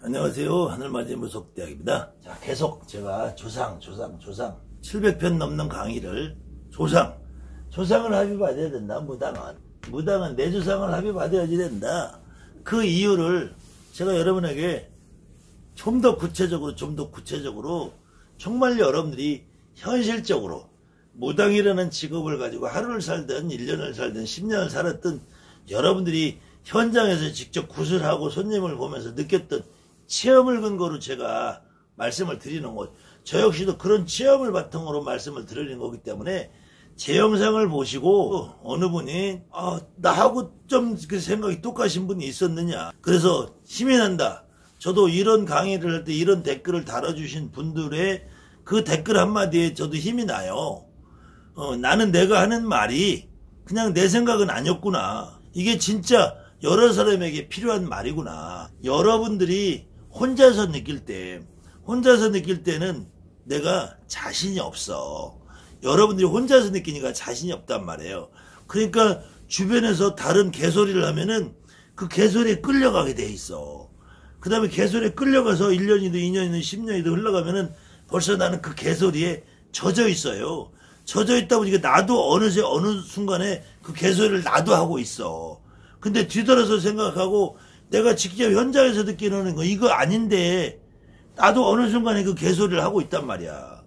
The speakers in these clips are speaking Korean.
안녕하세요. 하늘맞이 무속대학입니다. 자, 계속 제가 조상 700편 넘는 강의를 조상을 합의받아야 된다. 무당은 내 조상을 합의받아야지 된다. 그 이유를 제가 여러분에게 좀 더 구체적으로 정말 여러분들이 현실적으로 무당이라는 직업을 가지고 하루를 살든 1년을 살든 10년을 살았든 여러분들이 현장에서 직접 구슬하고 손님을 보면서 느꼈던 체험을 근거로 제가 말씀을 드리는 것, 저 역시도 그런 체험을 바탕으로 말씀을 드리는 거기 때문에 제 영상을 보시고 어느 분이 나하고 좀 그 생각이 똑같으신 분이 있었느냐, 그래서 힘이 난다. 저도 이런 강의를 할 때 이런 댓글을 달아주신 분들의 그 댓글 한마디에 저도 힘이 나요. 나는 내가 하는 말이 그냥 내 생각은 아니었구나. 이게 진짜 여러 사람에게 필요한 말이구나. 여러분들이 혼자서 느낄 때는 내가 자신이 없어. 여러분들이 혼자서 느끼니까 자신이 없단 말이에요. 그러니까 주변에서 다른 개소리를 하면은 그 개소리에 끌려가게 돼 있어. 그 다음에 개소리에 끌려가서 1년이든 2년이든 10년이든 흘러가면은 벌써 나는 그 개소리에 젖어 있어요. 젖어 있다 보니까 나도 어느 순간에 그 개소리를 나도 하고 있어. 근데 뒤돌아서 생각하고 내가 직접 현장에서 느끼는 거 이거 아닌데 나도 어느 순간에 그 개소리를 하고 있단 말이야.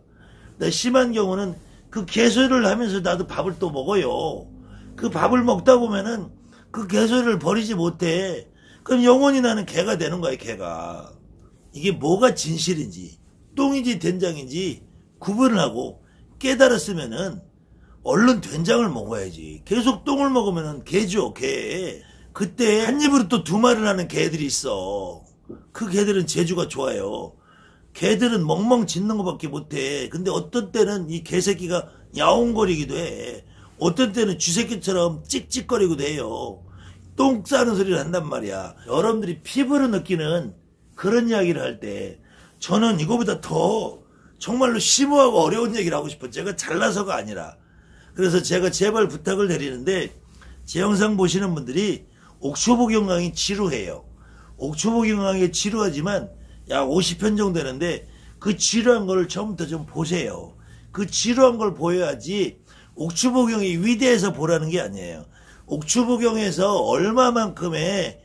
근데 심한 경우는 그 개소리를 하면서 나도 밥을 또 먹어요. 그 밥을 먹다 보면은 그 개소리를 버리지 못해. 그럼 영원히 나는 개가 되는 거야, 개가. 이게 뭐가 진실인지 똥인지 된장인지 구분을 하고 깨달았으면은 얼른 된장을 먹어야지. 계속 똥을 먹으면은 개죠, 개. 그때 한 입으로 또 두 마리를 하는 개들이 있어. 그 개들은 재주가 좋아요. 개들은 멍멍 짖는 것밖에 못해. 근데 어떤 때는 이 개새끼가 야옹거리기도 해. 어떤 때는 쥐새끼처럼 찍찍거리기도 해요. 똥 싸는 소리를 한단 말이야. 여러분들이 피부로 느끼는 그런 이야기를 할 때 저는 이거보다 더 정말로 심오하고 어려운 얘기를 하고 싶어. 제가 잘나서가 아니라. 그래서 제가 제발 부탁을 드리는데 제 영상 보시는 분들이 옥초복용강이 지루해요. 옥초복용강이 지루하지만 약 50편 정도 되는데 그 지루한 걸 처음부터 좀 보세요. 그 지루한 걸 보여야지. 옥초복용이 위대해서 보라는 게 아니에요. 옥초복용에서 얼마만큼의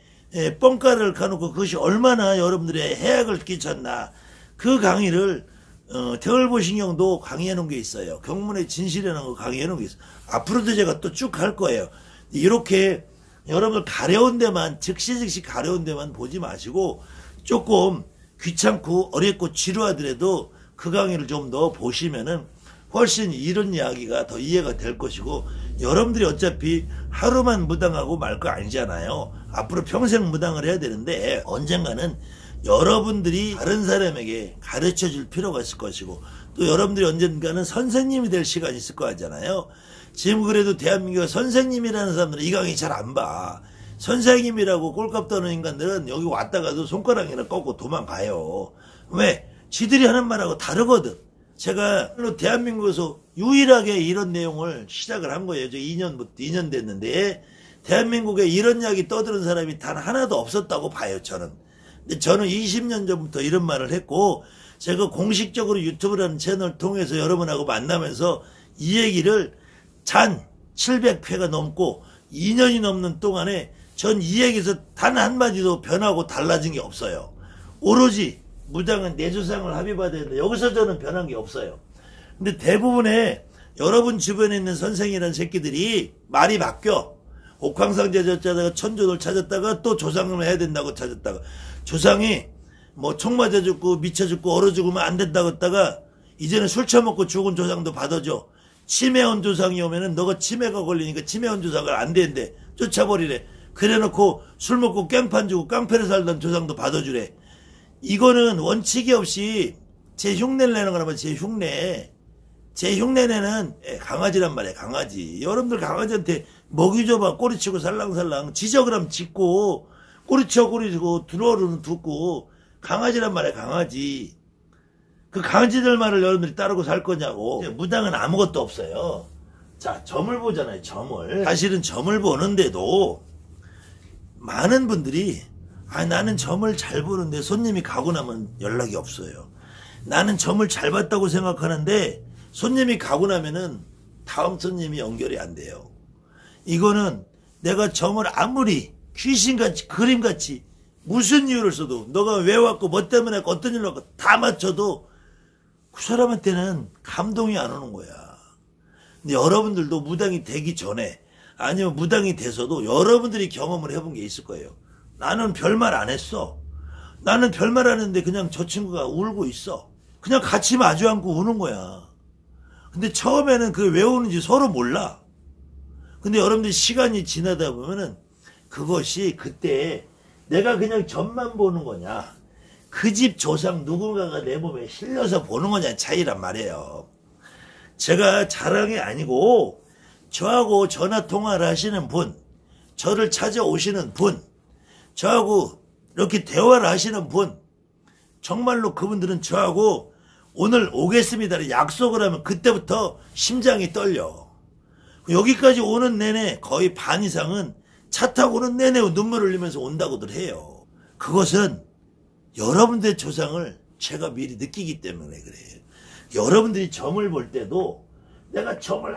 뻥가를 까놓고 그것이 얼마나 여러분들의 해악을 끼쳤나, 그 강의를 대월보신경도 강의해 놓은 게 있어요. 경문의 진실이라는 거 강의해 놓은 게 있어요. 앞으로도 제가 또 쭉 할 거예요. 이렇게 여러분들 가려운 데만, 즉시 가려운 데만 보지 마시고 조금 귀찮고 어렵고 지루하더라도 그 강의를 좀 더 보시면은 훨씬 이런 이야기가 더 이해가 될 것이고, 여러분들이 어차피 하루만 무당하고 말 거 아니잖아요. 앞으로 평생 무당을 해야 되는데 언젠가는 여러분들이 다른 사람에게 가르쳐 줄 필요가 있을 것이고, 또 여러분들이 언젠가는 선생님이 될 시간이 있을 거 아니잖아요. 지금 그래도 대한민국에 선생님이라는 사람들은 이 강의 잘 안 봐. 선생님이라고 꼴값 떠는 인간들은 여기 왔다가도 손가락이나 꺾고 도망가요. 왜? 지들이 하는 말하고 다르거든. 제가 대한민국에서 유일하게 이런 내용을 시작을 한 거예요. 저 2년 됐는데 대한민국에 이런 이야기 떠드는 사람이 단 하나도 없었다고 봐요, 저는. 근데 저는 20년 전부터 이런 말을 했고, 제가 공식적으로 유튜브라는 채널을 통해서 여러분하고 만나면서 이 얘기를 잔 700회가 넘고 2년이 넘는 동안에 전 이 얘기에서 단 한마디도 변하고 달라진 게 없어요. 오로지 무당은 내 조상을 합의받아야 된다. 여기서 저는 변한 게 없어요. 근데 대부분의 여러분 주변에 있는 선생이라는 새끼들이 말이 바뀌어. 옥황상 찾았다가 천조를 찾았다가 또 조상을 해야 된다고 찾았다가, 조상이 뭐 총 맞아 죽고 미쳐 죽고 얼어 죽으면 안 된다고 했다가 이제는 술 처먹고 죽은 조상도 받아줘. 치매 온 조상이 오면은 너가 치매가 걸리니까 치매 온 조상을 안 된대. 쫓아버리래. 그래놓고 술 먹고 깽판 주고 깡패를 살던 조상도 받아주래. 이거는 원칙이 없이 제 흉내를 내는 거라면 제 흉내 내는 강아지란 말이야, 강아지. 여러분들 강아지한테 먹이 줘봐. 꼬리치고 살랑살랑 지적을 하면 짖고, 꼬리치고 들어오르는 듣고. 강아지란 말이야, 강아지. 그 강아지들 말을 여러분들이 따르고 살 거냐고. 무당은 아무것도 없어요. 자, 점을 보잖아요, 점을. 사실은 점을 보는데도 많은 분들이 나는 점을 잘 보는데 손님이 가고 나면 연락이 없어요. 나는 점을 잘 봤다고 생각하는데 손님이 가고 나면은 다음 손님이 연결이 안 돼요. 이거는 내가 점을 아무리 귀신같이 그림같이 무슨 이유를 써도 너가 왜 왔고 뭐 때문에 왔고 어떤 일로 왔고 다 맞춰도 그 사람한테는 감동이 안 오는 거야. 근데 여러분들도 무당이 되기 전에 아니면 무당이 돼서도 여러분들이 경험을 해본 게 있을 거예요. 나는 별말 안 했어. 나는 별말 안 했는데 그냥 저 친구가 울고 있어. 그냥 같이 마주 앉고 우는 거야. 근데 처음에는 그게 왜 우는지 서로 몰라. 근데 여러분들 시간이 지나다 보면은 그것이 그때 내가 그냥 점만 보는 거냐, 그 집 조상 누군가가 내 몸에 실려서 보는 거냐 차이란 말이에요. 제가 자랑이 아니고 저하고 전화 통화를 하시는 분, 저를 찾아오시는 분, 저하고 이렇게 대화를 하시는 분, 정말로 그분들은 저하고 오늘 오겠습니다를 약속을 하면 그때부터 심장이 떨려. 여기까지 오는 내내 거의 반 이상은 차 타고 오는 내내 눈물을 흘리면서 온다고들 해요. 그것은 여러분들의 조상을 제가 미리 느끼기 때문에 그래요. 여러분들이 점을 볼 때도 내가 점을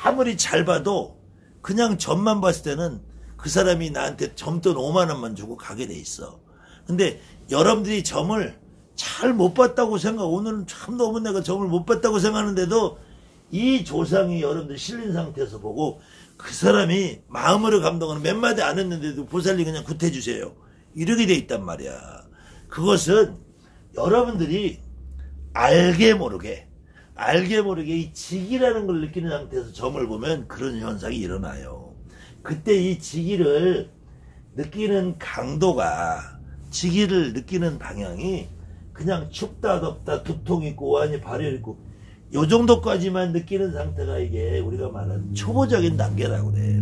아무리 잘 봐도 그냥 점만 봤을 때는 그 사람이 나한테 점돈 5만 원만 주고 가게 돼 있어. 근데 여러분들이 점을 잘 못 봤다고 생각, 오늘은 참 너무 내가 점을 못 봤다고 생각하는데도 이 조상이 여러분들 실린 상태에서 보고 그 사람이 마음으로 감동하는 몇 마디 안 했는데도 보살님 그냥 굿해주세요. 이렇게 돼 있단 말이야. 그것은 여러분들이 알게 모르게 이 직이라는 걸 느끼는 상태에서 점을 보면 그런 현상이 일어나요. 그때 이 직이를 느끼는 강도가, 직이를 느끼는 방향이 그냥 춥다 덥다 두통 있고 오한이 발열 있고 요 정도까지만 느끼는 상태가 이게 우리가 말하는 초보적인 단계라고 그래.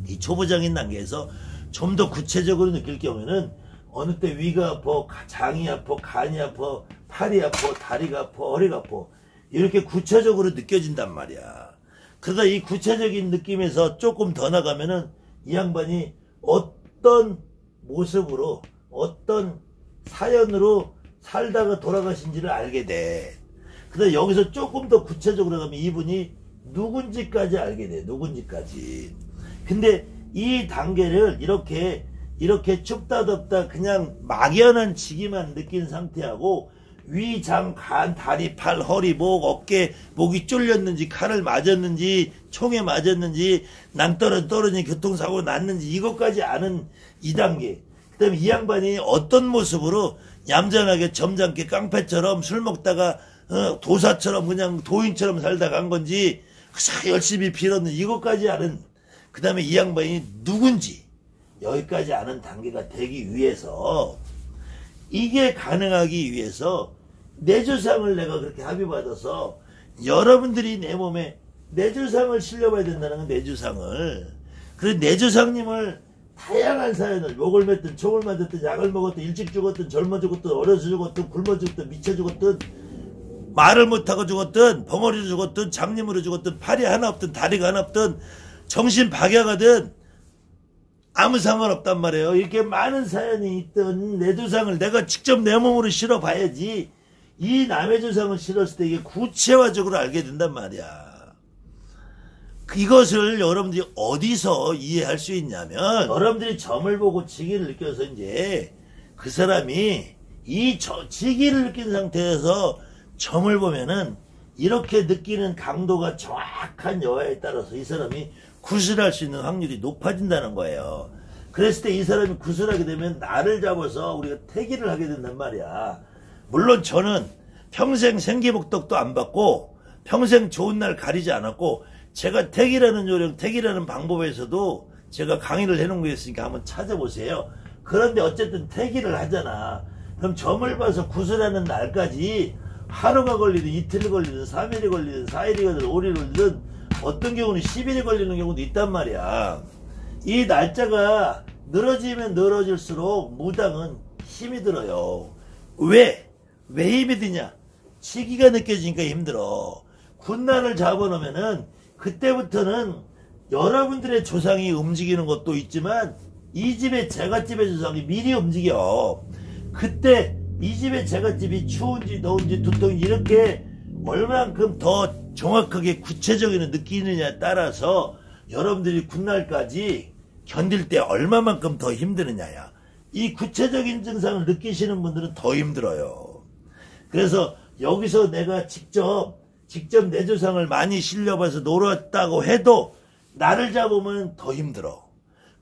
이 초보적인 단계에서 좀 더 구체적으로 느낄 경우에는 어느 때 위가 아파, 장이 아파, 간이 아파, 팔이 아파, 다리가 아파, 허리가 아파 이렇게 구체적으로 느껴진단 말이야. 그러다 이 구체적인 느낌에서 조금 더 나가면은 이 양반이 어떤 모습으로 어떤 사연으로 살다가 돌아가신지를 알게 돼. 그러다 여기서 조금 더 구체적으로 가면 이분이 누군지까지 알게 돼. 누군지까지. 근데 이 단계를 이렇게 춥다 덥다 그냥 막연한 직이만 느낀 상태하고 위, 장, 간, 다리, 팔, 허리, 목, 어깨, 목이 쫄렸는지 칼을 맞았는지 총에 맞았는지 낭떠러지 교통사고 났는지 이것까지 아는 이 단계. 그 다음에 이 양반이 어떤 모습으로 얌전하게 점잖게 깡패처럼 술 먹다가 도사처럼 그냥 도인처럼 살다 간 건지 열심히 빌었는지 이것까지 아는, 그 다음에 이 양반이 누군지 여기까지 아는 단계가 되기 위해서, 이게 가능하기 위해서 내 조상을 내가 그렇게 합의받아서 여러분들이 내 몸에 내 조상을 실려봐야 된다는 건 내 조상을, 그래서 내 조상님을 다양한 사연을 목을 맸든 총을 맞았든 약을 먹었든 일찍 죽었든 젊어 죽었든 어려서 죽었든 굶어 죽었든 미쳐 죽었든 말을 못하고 죽었든 벙어리로 죽었든 장님으로 죽었든 팔이 하나 없든 다리가 하나 없든 정신 박약하든 아무 상관없단 말이에요. 이렇게 많은 사연이 있던 내 조상을 내가 직접 내 몸으로 실어봐야지 이 남의 조상을 실었을 때 이게 구체화적으로 알게 된단 말이야. 이것을 여러분들이 어디서 이해할 수 있냐면, 여러분들이 점을 보고 직위를 느껴서 이제 그 사람이 이 직위를 느낀 상태에서 점을 보면은 이렇게 느끼는 강도가 정확한 여하에 따라서 이 사람이 구슬할 수 있는 확률이 높아진다는 거예요. 그랬을 때 이 사람이 구슬하게 되면 나를 잡아서 우리가 태기를 하게 된단 말이야. 물론 저는 평생 생기복덕도 안 받고 평생 좋은 날 가리지 않았고, 제가 택이라는 요령, 택이라는 방법에서도 제가 강의를 해놓은 게 있으니까 한번 찾아보세요. 그런데 어쨌든 택이를 하잖아. 그럼 점을 봐서 구슬하는 날까지 하루가 걸리든 이틀이 걸리든 3일이 걸리든 4일이 걸리든 5일이 걸리든 어떤 경우는 10일이 걸리는 경우도 있단 말이야. 이 날짜가 늘어지면 늘어질수록 무당은 힘이 들어요. 왜 힘이 드냐? 시기가 느껴지니까 힘들어. 군난을 잡아놓으면은 그때부터는 여러분들의 조상이 움직이는 것도 있지만 이 집의 제갓집의 조상이 미리 움직여. 그때 이 집의 제갓집이 추운지 더운지 두통인지 이렇게 얼만큼 더 정확하게 구체적인 느끼느냐에 따라서 여러분들이 굿날까지 견딜 때 얼마만큼 더 힘드느냐야. 이 구체적인 증상을 느끼시는 분들은 더 힘들어요. 그래서 여기서 내가 직접 내 조상을 많이 실려봐서 놀았다고 해도 나를 잡으면 더 힘들어.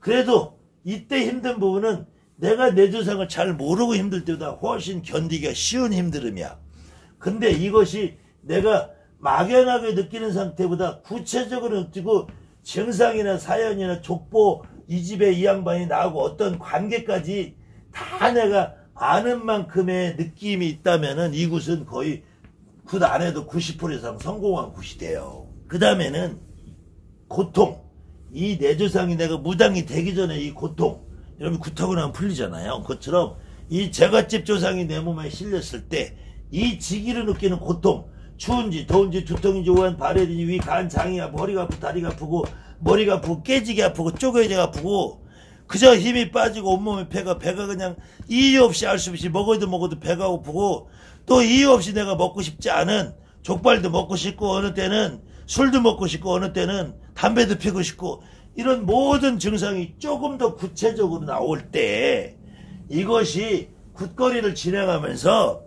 그래도 이때 힘든 부분은 내가 내 조상을 잘 모르고 힘들 때보다 훨씬 견디기가 쉬운 힘듦이야. 근데 이것이 내가 막연하게 느끼는 상태보다 구체적으로 느끼고 증상이나 사연이나 족보, 이 집에 이 양반이 나하고 어떤 관계까지 다 내가 아는 만큼의 느낌이 있다면은 이 굿은 거의 굿 안 해도 90% 이상 성공한 굿이 돼요. 그 다음에는 고통. 이 내조상이 내가 무당이 되기 전에 이 고통. 여러분 굿하고 나면 풀리잖아요. 그것처럼 이 제갓집 조상이 내 몸에 실렸을 때 이 지기를 느끼는 고통. 추운지 더운지 두통인지 오한 발해든지 위 간 장이 아프고 허리가 아프고 다리가 아프고 머리가 아프고 깨지게 아프고 쪼개지게 아프고 그저 힘이 빠지고 온몸에 배가 그냥 이유 없이 알 수 없이 먹어도 배가 고프고 또 이유 없이 내가 먹고 싶지 않은 족발도 먹고 싶고 어느 때는 술도 먹고 싶고 어느 때는 담배도 피고 싶고 이런 모든 증상이 조금 더 구체적으로 나올 때 이것이 굿거리를 진행하면서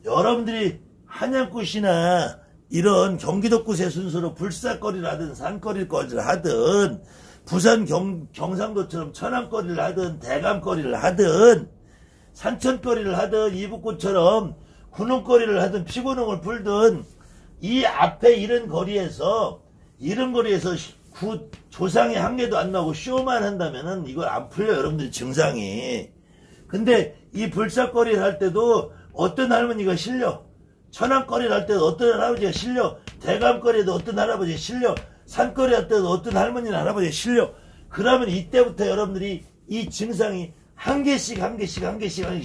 여러분들이 한양굿이나 이런 경기도굿의 순서로 불사거리를 하든 산거리를 하든 부산 경상도처럼 천안거리를 하든 대감거리를 하든 산천거리를 하든 이북굿처럼 군웅거리를 하든 피군웅을 풀든 이 앞에 이런 거리에서 굿 조상이 한 개도 안 나오고 쇼만 한다면은 이걸 안 풀려요. 여러분들 증상이. 근데 이 불사거리를 할 때도 어떤 할머니가 실려. 천안거리를 할 때도 어떤 할아버지가 실려. 대감거리에도 어떤 할아버지가 실려. 산거리 할 때도 어떤 할머니나 할아버지가 실려. 그러면 이때부터 여러분들이 이 증상이 한 개씩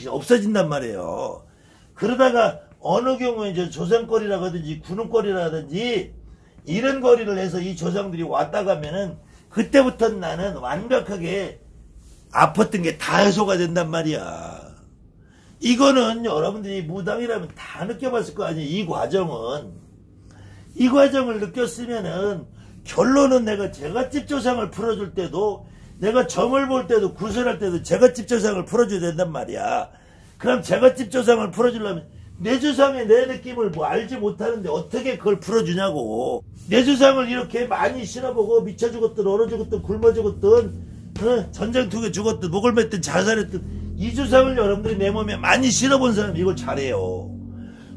없어진단 말이에요. 그러다가 어느 경우에 이제 조상거리라 하든지 군웅거리라 하든지 이런 거리를 해서 이 조상들이 왔다 가면은 그때부터는 나는 완벽하게 아팠던 게 다 해소가 된단 말이야. 이거는 여러분들이 무당이라면 다 느껴봤을 거 아니에요. 이 과정을 느꼈으면은 결론은 내가 제갓집 조상을 풀어줄 때도 내가 점을 볼 때도 구슬할 때도 제갓집 조상을 풀어줘야 된단 말이야. 그럼 제갓집 조상을 풀어주려면 내 조상의 내 느낌을 뭐 알지 못하는데 어떻게 그걸 풀어주냐고. 내 조상을 이렇게 많이 실어보고 미쳐 죽었든 얼어 죽었든 굶어 죽었든 전쟁통에 죽었든 목을 맸든 자살했든 이 조상을 여러분들이 내 몸에 많이 실어본 사람이 이걸 잘해요.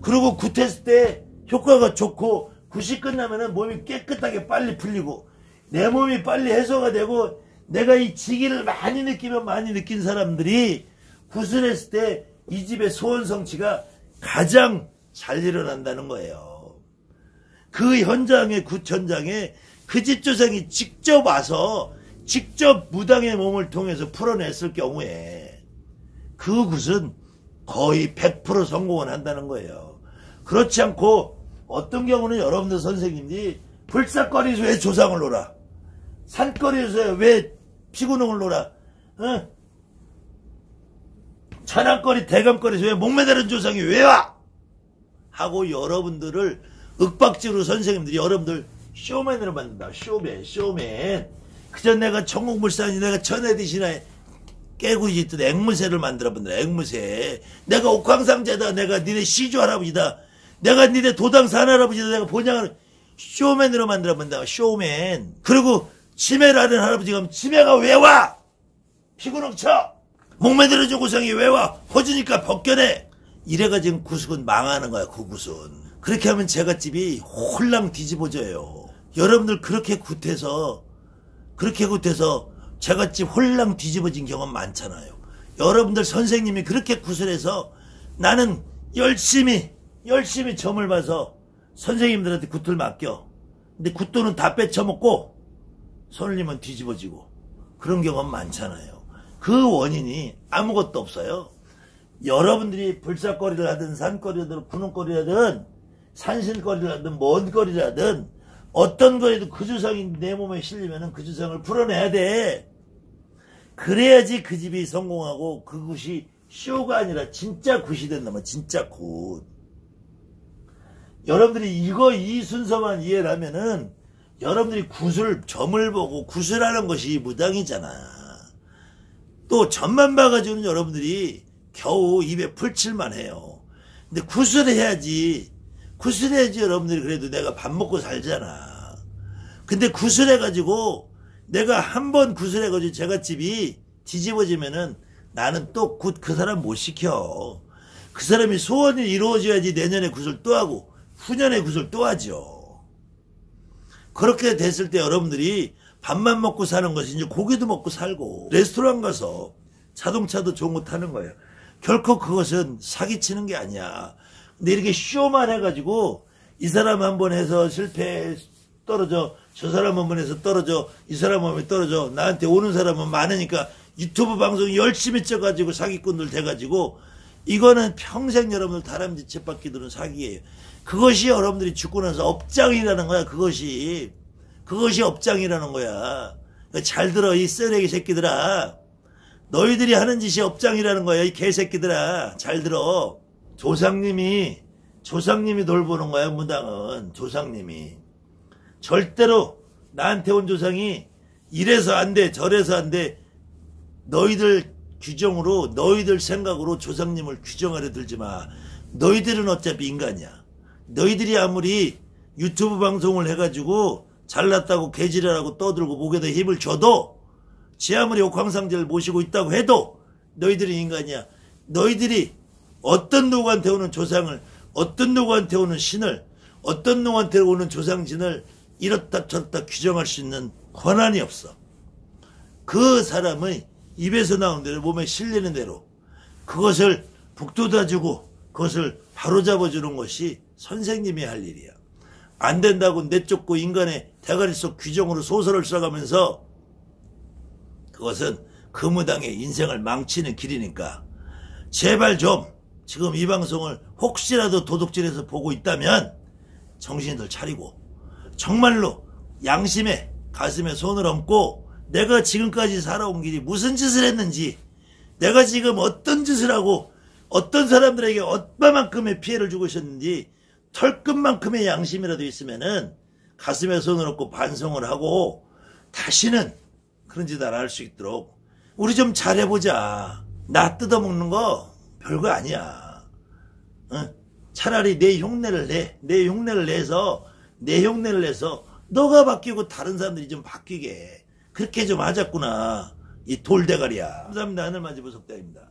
그리고 굿했을 때 효과가 좋고 굿이 끝나면은 몸이 깨끗하게 빨리 풀리고 내 몸이 빨리 해소가 되고 내가 이 지기를 많이 느끼면 많이 느낀 사람들이 굿을 했을 때 이 집의 소원 성취가 가장 잘 일어난다는 거예요. 그 현장에 굿 현장에 그 집 조상이 직접 와서 직접 무당의 몸을 통해서 풀어냈을 경우에 그 굿은 거의 100% 성공을 한다는 거예요. 그렇지 않고 어떤 경우는 여러분들 선생님들이 불사거리에서 왜 조상을 놓아? 산거리에서 왜 피구농을 놓아? 천안거리 대감거리에서 왜 목매다른 조상이 왜 와? 하고 여러분들을 윽박지로 선생님들이 여러분들 쇼맨으로 만든다. 쇼맨. 그저 내가 천국물산이 내가 천혜디시나에 깨고 있던 앵무새를 만들어본다. 앵무새. 내가 옥황상제다. 내가 니네 시주 할아버지다. 내가 니네 도당산 할아버지다. 내가 본향을 쇼맨으로 만들어본다. 쇼맨. 그리고 치매를 하는 할아버지가 하면 치매가 왜 와? 피구농 쳐. 목매들어진 고상이 왜 와? 허주니까 벗겨내. 이래가지고 구숙은 망하는 거야. 그 구숙은. 그렇게 하면 제갓집이 홀랑 뒤집어져요. 여러분들 그렇게 굿해서 제갓집 홀랑 뒤집어진 경험 많잖아요. 여러분들 선생님이 그렇게 구슬해서 나는 열심히 점을 봐서 선생님들한테 굿을 맡겨. 근데 굿돈은 다 빼쳐먹고 손님은 뒤집어지고 그런 경험 많잖아요. 그 원인이 아무것도 없어요. 여러분들이 불사거리를 하든 산거리를 하든 군웅거리를 하든 산신거리를 하든 먼 거리를 하든 어떤 거에도 그 주상이 내 몸에 실리면은 그 주상을 풀어내야 돼. 그래야지 그 집이 성공하고 그 굿이 쇼가 아니라 진짜 굿이 된다면 진짜 굿. 여러분들이 이 순서만 이해를 하면은 여러분들이 점을 보고 굿을 하는 것이 무당이잖아. 또 점만 봐가지고는 여러분들이 겨우 입에 풀칠만 해요. 근데 굿을 해야지 여러분들이 그래도 내가 밥 먹고 살잖아. 근데 굿을 해가지고 내가 한 번 굿을 해가지고 제갓집이 뒤집어지면은 나는 또 굿 그 사람 못 시켜. 그 사람이 소원이 이루어져야지 내년에 굿을 또 하고 후년에 굿을 또 하죠. 그렇게 됐을 때 여러분들이 밥만 먹고 사는 것이 이제 고기도 먹고 살고 레스토랑 가서 자동차도 좋은 거 타는 거예요. 결코 그것은 사기치는 게 아니야. 근데 이렇게 쇼만 해가지고 이 사람 한 번 해서 실패 떨어져, 저 사람 한 번 해서 떨어져, 이 사람 한 번 떨어져, 나한테 오는 사람은 많으니까 유튜브 방송 열심히 쪄가지고 사기꾼들 돼가지고 이거는 평생 여러분들 다람쥐 쳇바퀴 도는 사기예요. 그것이 여러분들이 죽고 나서 업장이라는 거야. 그것이 업장이라는 거야. 잘 들어 이 쓰레기 새끼들아. 너희들이 하는 짓이 업장이라는 거야. 이 개새끼들아. 잘 들어. 조상님이 돌보는 거야. 무당은 조상님이. 절대로 나한테 온 조상이 이래서 안 돼 저래서 안 돼. 너희들 규정으로 너희들 생각으로 조상님을 규정하려 들지 마. 너희들은 어차피 인간이야. 너희들이 아무리 유튜브 방송을 해가지고 잘났다고 개지랄하고 떠들고 목에다 힘을 줘도 지 아무리 옥황상제를 모시고 있다고 해도 너희들이 인간이야. 너희들이 어떤 누구한테 오는 조상을, 어떤 누구한테 오는 신을, 어떤 누구한테 오는 조상진을 이렇다 저렇다 규정할 수 있는 권한이 없어. 그 사람의 입에서 나오는 대로 몸에 실리는 대로 그것을 북돋아주고 그것을 바로잡아주는 것이 선생님이 할 일이야. 안 된다고 내쫓고 인간의 대가리 속 규정으로 소설을 써가면서 그것은 그 무당의 인생을 망치는 길이니까 제발 좀 지금 이 방송을 혹시라도 도둑질해서 보고 있다면 정신을 차리고 정말로 양심에 가슴에 손을 얹고 내가 지금까지 살아온 길이 무슨 짓을 했는지, 내가 지금 어떤 짓을 하고 어떤 사람들에게 얼마만큼의 피해를 주고 있었는지 털끝만큼의 양심이라도 있으면은 가슴에 손을 얹고 반성을 하고 다시는 그런 짓 안 할 수 있도록 우리 좀 잘해보자. 나 뜯어먹는 거 별거 아니야. 차라리 내 흉내를 내서 너가 바뀌고 다른 사람들이 좀 바뀌게 그렇게 좀 하자꾸나. 이 돌대가리야. 감사합니다. 하늘만지 부석대입니다.